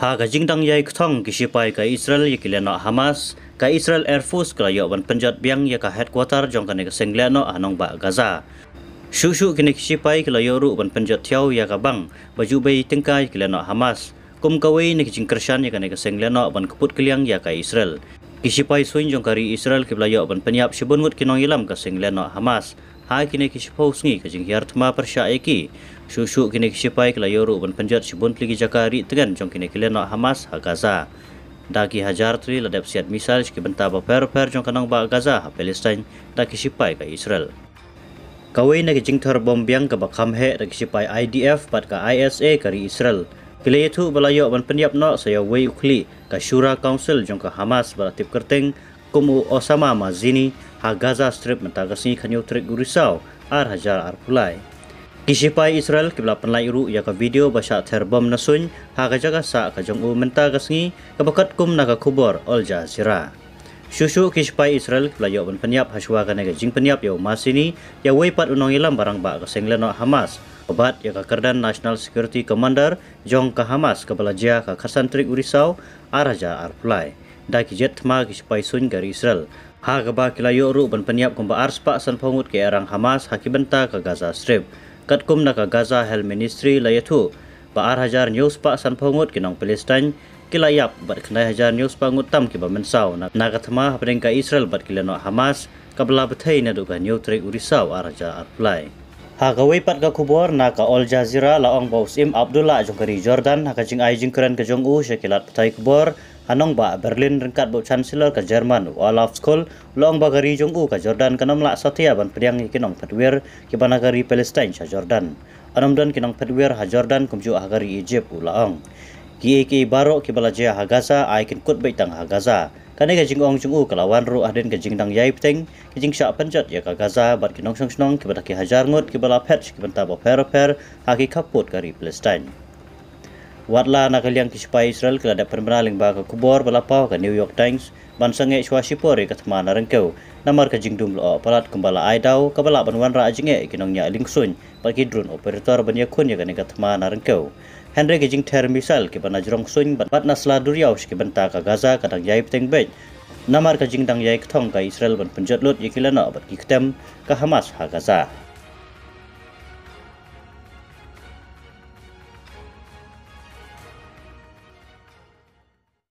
Ha ka jingdang yai kthong kisipai ka Israel yikileno Hamas ka Israel Air Force ka yo ban penjat biang ya ka headquarter jong ka ne ka sengleno anong ba Gaza. Shushu kini kisipai ka yo ru ban penjat thiau ya ka bang baju bai tingkai kileno Hamas kum kawai ne jing kershan ya ka ne ka sengleno ban keput keliang ya ka Israel. Kisipai suin jong kari Israel kibla yo ban penyap sibungut kinong ilam ka sengleno Hamas. Ha kini kisipau sngi ka jing hiar tma persya eki. Shushu kini kisipai kala yoru ban penjat sibun pligi jakari tegan jong kini kileno Hamas ha Gaza. Daki hajar tri ladap siat misal ki benta ba per jong kanang ba Gaza ha Palestine da kisipai ka Israel. Kawai na kijing thar bom biang ka bakam he da kisipai IDF pat ka ISA kari Israel. Kila itu balayo ban penyap no saya wei ukli ka Shura Council jong ka Hamas balatip kerteng kumu Osama Mazini ha Gaza Strip mentagasi kanyo trik gurisau ar hajar ar pulai. Kisipai Israel kibla penlai ru ya ka video basya terbom nasun ha ka jaga sa ka jong u mentagasngi ka bakat kum na ka kubor Al Jazeera. Shushu kisipai Israel kibla yo ban penyap haswa ka nega jing penyap yo Masini ya weipat unong ilam barang ba ka sengleno Hamas. Obat ya ka Kerdan National Security Commander jong ka Hamas ka balajia ka khasan trik urisau ar hajar ar pulai. Da kijet thma kisipai sun gari Israel. Ha ka ba kilayo ru ban penyap kumba arspa san pongut ke arang Hamas hakibenta ka Gaza Strip. Katkum na ka Gaza Health Ministry layatu ba ar hajar news pa san pongut kinong Palestine kilayap bat khnai hajar news pa ngutam ki ba mensau na kathma hapring ka Israel bat kilano Hamas kabla bathai na du ka new trek urisau ar hajar apply. Ha ka weipat ka kubor na ka Al Jazeera laong Bausim Abdullah jong kari Jordan ha ka jing ai jing kran ka jong u syakilat bathai kubor anong ba Berlin rengkat bo chancellor ka Jerman Olaf Scholz long ba gari jong u ka Jordan kanam la satya ban priang kinong patwir ki banagari Palestine sa Jordan anom dan kinong patwir ha Jordan kumju ha gari Egypt ulaong ki baro ki balaja ha Gaza ai kin kut baitang ha Gaza kane ka jing ong jong u kalawan ru aden ka jing dang yai pteng ki jing sya penjat ya ka Gaza bat kinong snong ki badaki hajar ngut ki bala patch ki benta bo per ha ki kaput gari Palestine. Watla nakaliang kisipai Israel kala da permenaling ba ka kubor balapau ka New York Times bansange swasipore ka thma na rengkeu namar ka jingdum lo palat kembala aidau ka bala banwan ra jinge kinong nya lingsun bagi drone operator banya kun ya ka thma na rengkeu Henry ka jing ter misal ki banajrong sun bat nasla duriau ki benta ka Gaza kadang yai pteng bet namar ka jingdang yai kthong ka Israel ban penjat lut yakilana bat ki ktem ka Hamas ha Gaza.